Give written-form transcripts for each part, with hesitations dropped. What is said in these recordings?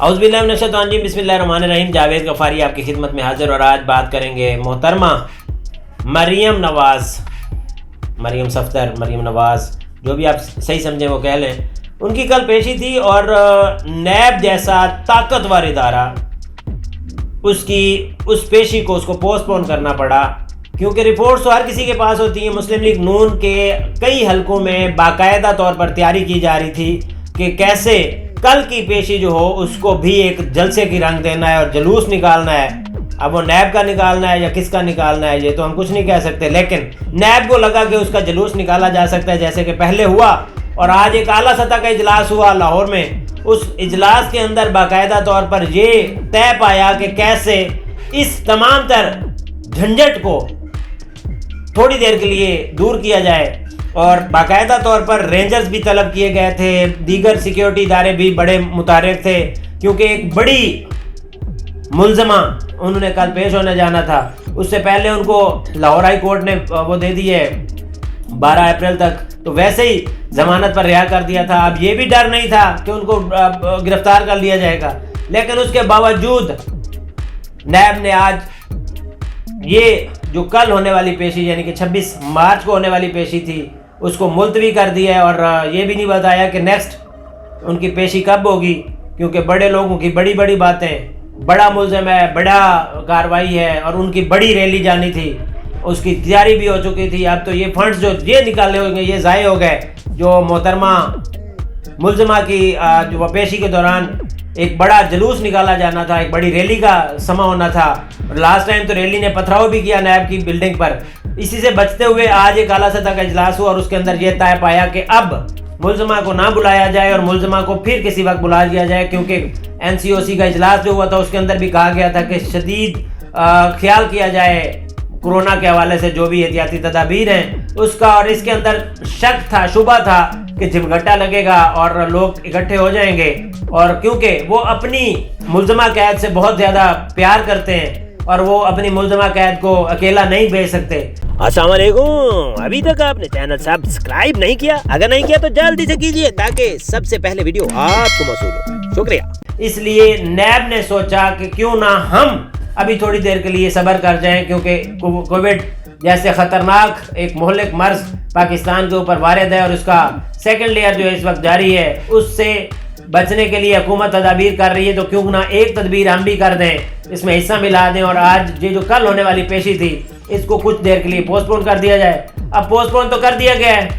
औज़ुबिल्लाहि बिस्मिल्लाहिर्रहमानिर्रहीम। जावेद गफ़ारी आपकी खिदमत में हाजिर और आज बात करेंगे मोहतरमा मरियम नवाज़, जो भी आप सही समझें वो कह लें। उनकी कल पेशी थी और नैब जैसा ताकतवर इदारा उसकी उस पेशी को उसको पोस्टपोन करना पड़ा, क्योंकि रिपोर्ट्स तो हर किसी के पास होती हैं। मुस्लिम लीग नून के कई हलकों में बाकायदा तौर पर तैयारी की जा रही थी कि कैसे कल की पेशी जो हो उसको भी एक जलसे की रंग देना है और जुलूस निकालना है। अब वो नैब का निकालना है या किसका निकालना है ये तो हम कुछ नहीं कह सकते, लेकिन नैब को लगा कि उसका जुलूस निकाला जा सकता है, जैसे कि पहले हुआ। और आज एक आला सतह का इजलास हुआ लाहौर में। उस इजलास के अंदर बाकायदा तौर पर ये तय पाया कि कैसे इस तमाम तर झंझट को थोड़ी देर के लिए दूर किया जाए। और बाकायदा तौर पर रेंजर्स भी तलब किए गए थे, दीगर सिक्योरिटी इदारे भी बड़े मुतारिफ थे, क्योंकि एक बड़ी मुल्ज़मा उन्होंने कल पेश होने जाना था। उससे पहले उनको लाहौर हाई कोर्ट ने वो दे दी है 12 अप्रैल तक, तो वैसे ही जमानत पर रिहा कर दिया था। अब ये भी डर नहीं था कि उनको गिरफ्तार कर लिया जाएगा, लेकिन उसके बावजूद नैब ने आज ये जो कल होने वाली पेशी यानी कि 26 मार्च को होने वाली पेशी थी उसको मुलतवी कर दिया है। और ये भी नहीं बताया कि नेक्स्ट उनकी पेशी कब होगी, क्योंकि बड़े लोगों की बड़ी बड़ी बातें, बड़ा मुल्ज़म है, बड़ा कार्रवाई है और उनकी बड़ी रैली जानी थी, उसकी तैयारी भी हो चुकी थी। अब तो ये फंड्स जो ये निकाले होंगे ये ज़ाये हो गए। जो मोहतरमा मुल्ज़मा की जो पेशी के दौरान एक बड़ा जुलूस निकाला जाना था, एक बड़ी रैली का समा होना था। लास्ट टाइम तो रैली ने पथराव भी किया नैब की बिल्डिंग पर। इसी से बचते हुए आज एक आला सतह का इजलास हुआ और उसके अंदर यह तय पाया कि अब मुल्ज़मा को ना बुलाया जाए और मुल्ज़मा को फिर किसी वक्त बुला दिया जाए, क्योंकि NCOC का इजलास जो हुआ था उसके अंदर भी कहा गया था कि शदीद ख्याल किया जाए कोरोना के हवाले से, जो भी एहतियाती तदाबीर हैं उसका। और इसके अंदर शक था, शुबा था कि झमघटा लगेगा और लोग इकट्ठे हो जाएंगे, और क्योंकि वो अपनी मुल्ज़मा कैद से बहुत ज़्यादा प्यार करते हैं और वो अपनी मुल्ज़मा कैद को अकेला नहीं भेज सकते। अस्सलाम वालेकुम। अभी तक आपने चैनल सब्सक्राइब नहीं किया, अगर नहीं किया तो जल्दी से कीजिए ताकि सबसे पहले वीडियो आपको मौसूल हो। शुक्रिया। इसलिए नैब ने सोचा कि क्यों ना हम अभी थोड़ी देर के लिए सब्र कर जाएं, क्योंकि कोविड जैसे ख़तरनाक एक मोहलिक मर्ज पाकिस्तान के ऊपर वारिद है और उसका सेकंड लेयर जो इस वक्त जारी है, उससे बचने के लिए हुकूमत तदाबीर कर रही है। तो क्यों ना एक तदबीर हम भी कर दें, इसमें हिस्सा मिला दें और आज ये जो कल होने वाली पेशी थी इसको कुछ देर के लिए पोस्टपोन कर दिया जाए। अब पोस्टपोन तो कर दिया गया है,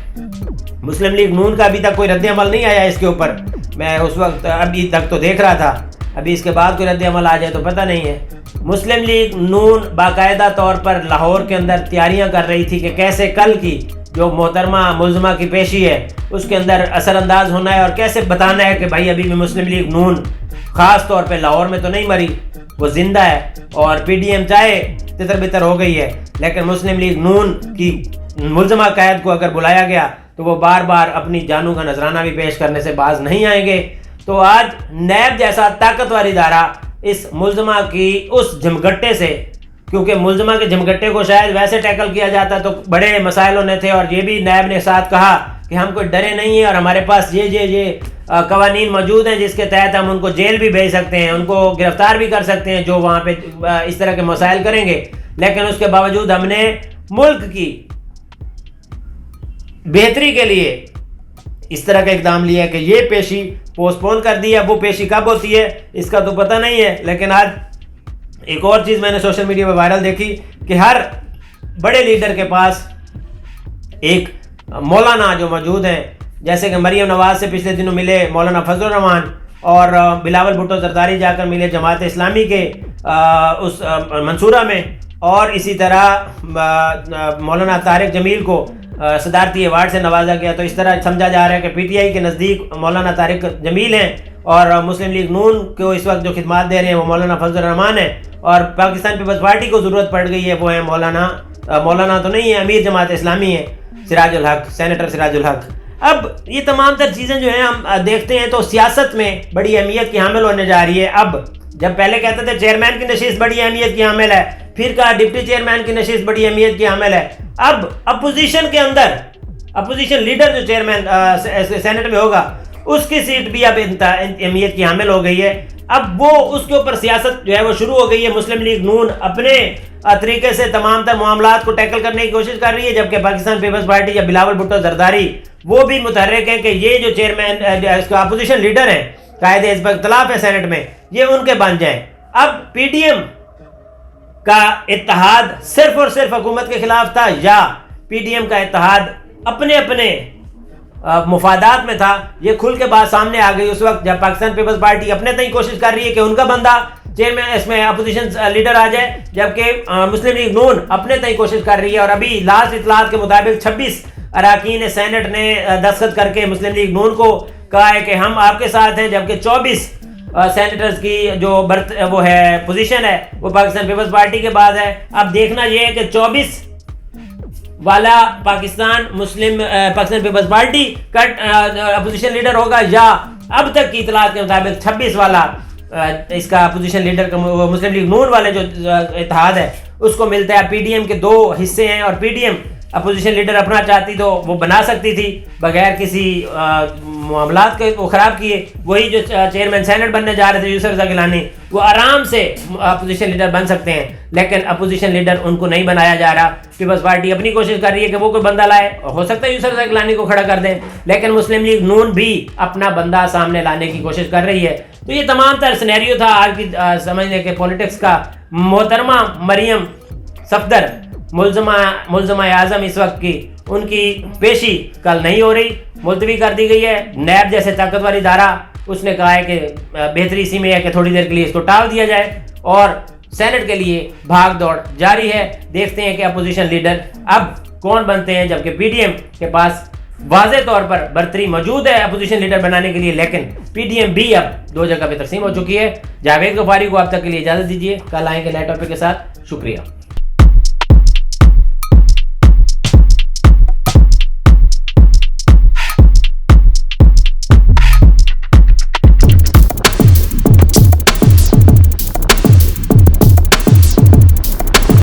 मुस्लिम लीग नून का अभी तक कोई रद्द अमल नहीं आया इसके ऊपर। मैं उस वक्त अभी तक तो देख रहा था, अभी इसके बाद कोई रद्द अमल आ जाए तो पता नहीं है। मुस्लिम लीग नून बाकायदा तौर पर लाहौर के अंदर तैयारियां कर रही थी कि कैसे कल की जो मोहतरमा मुल्ज़मा की पेशी है उसके अंदर असरअंदाज होना है और कैसे बताना है कि भाई अभी भी मुस्लिम लीग नून ख़ास तौर पे लाहौर में तो नहीं मरी, वो जिंदा है। और PDM चाहे तितर बितर हो गई है, लेकिन मुस्लिम लीग नून की मुल्ज़मा कैद को अगर बुलाया गया तो वो बार बार अपनी जानों का नजराना भी पेश करने से बाज नहीं आएंगे। तो आज नैब जैसा ताकतवर इदारा इस मुल्ज़मा की उस झमघट्टे से, क्योंकि मुल्ज़मा के झमघट्टे को शायद वैसे टैकल किया जाता तो बड़े मसाइल होने थे, और ये भी नैब ने साथ कहा कि हम कोई डरे नहीं है और हमारे पास ये कवानीन मौजूद हैं जिसके तहत हम उनको जेल भी भेज सकते हैं, उनको गिरफ्तार भी कर सकते हैं जो वहाँ पे इस तरह के मसाइल करेंगे। लेकिन उसके बावजूद हमने मुल्क की बेहतरी के लिए इस तरह का इकदाम लिया है कि ये पेशी पोस्टपोन कर दी है। वो पेशी कब होती है इसका तो पता नहीं है, लेकिन आज एक और चीज़ मैंने सोशल मीडिया पर वायरल देखी कि हर बड़े लीडर के पास एक मौलाना जो मौजूद हैं, जैसे कि मरियम नवाज़ से पिछले दिनों मिले मौलाना फजलुर रहमान और बिलावल भुट्टो जरदारी जाकर मिले जमात इस्लामी के उस मंसूरा में, और इसी तरह मौलाना तारिक जमील को सदारती अवार्ड से नवाजा गया। तो इस तरह समझा जा रहा है कि PTI के नज़दीक मौलाना तारिक जमील हैं और मुस्लिम लीग नून को इस वक्त जो खिदमात दे रहे हैं वो मौलाना फजलुर रहमान है, और पाकिस्तान पीपल्स पार्टी को ज़रूरत पड़ गई है वो है मौलाना तो नहीं है, अमीर जमात इस्लामी है सिराजुल हक, सेनेटर सिराजुल हक। अब ये तमाम तर चीज़ें जो हैं हम देखते हैं तो सियासत में बड़ी अहमियत की हामिल होने जा रही है। अब जब पहले कहते थे चेयरमैन की नशिस्त बड़ी अहमियत की हामिल है, फिर कहा डिप्टी चेयरमैन की नशिस्त बड़ी अहमियत की हामिल है। अब अपोजिशन के अंदर अपोजिशन लीडर जो चेयरमैन सेनेट में होगा उसकी सीट भी अब अहमियत की हामिल हो गई है। अब वो उसके ऊपर सियासत जो है वो शुरू हो गई है। मुस्लिम लीग नून अपने तरीके से तमाम तर मामलात को टैकल करने की कोशिश कर रही है, जबकि पाकिस्तान पीपल्स पार्टी या बिलावल भुट्टो जरदारी वो भी मुतहर्रिक है कि ये जो चेयरमैन अपोजिशन लीडर है, कायदे हिज़्ब इख्तिलाफ है सेनेट में, ये उनके बन जाए। अब पीडीएम का इत्तेहाद सिर्फ और सिर्फ हुकूमत के खिलाफ था या पीडीएम का इत्तेहाद अपने अपने मुफादात में था, ये खुल के बात सामने आ गई उस वक्त जब पाकिस्तान पीपल्स पार्टी अपने तक कोशिश कर रही है कि उनका बंदा चेयरमैन इसमें अपोजिशन लीडर आ जाए, जबकि मुस्लिम लीग नून अपने तक कोशिश कर रही है। और अभी लास्ट इतलात के मुताबिक 26 अरकान सेनेट ने दस्तखत करके मुस्लिम लीग नून को कहा है कि हम आपके साथ हैं, जबकि 24 सेनेटर्स की जो वो है पोजीशन है वो पाकिस्तान पीपल्स पार्टी के बाद है। अब देखना यह है कि 24 वाला पाकिस्तान पीपल्स पार्टी का अपोजिशन लीडर होगा या अब तक की इतलात के मुताबिक 26 वाला इसका अपोजिशन लीडर का मुस्लिम लीग नून वाले जो इत्तेहाद है उसको मिलता है। पीडीएम के दो हिस्से हैं और पीडीएम अपोजिशन लीडर अपना चाहती तो वो बना सकती थी बगैर किसी मामलात के वो खराब किए। वही जो चेयरमैन सेनेट बनने जा रहे थे यूसुफ रज़ा गिलानी, वो आराम से अपोजिशन लीडर बन सकते हैं, लेकिन अपोजिशन लीडर उनको नहीं बनाया जा रहा। पीपल्स पार्टी अपनी कोशिश कर रही है कि वो कोई बंदा लाए, हो सकता है यूसुफ रज़ा गिलानी को खड़ा कर दें, लेकिन मुस्लिम लीग नून भी अपना बंदा सामने लाने की कोशिश कर रही है। तो ये तमाम तर सिनेरियो था आज की समझने के पॉलिटिक्स का। मोहतरमा मरियम सफदर मुल्ज़मा आज़म इस वक्त की, उनकी पेशी कल नहीं हो रही, मुलतवी कर दी गई है। नैब जैसे ताकतवर इदारा उसने कहा है कि बेहतरी इसी में है कि थोड़ी देर के लिए इसको टाल दिया जाए और सेनेट के लिए भाग दौड़ जारी है। देखते हैं कि अपोजिशन लीडर अब कौन बनते हैं, जबकि पीडीएम के पास वाज़े तौर पर बर्तरी मौजूद है अपोजिशन लीडर बनाने के लिए, लेकिन पीडीएम भी अब 2 जगह पे तकसीम हो चुकी है। जावेद गफारी को अब तक के लिए इजाज़त दीजिए, कल आएंगे नए टॉपिक के साथ। शुक्रिया।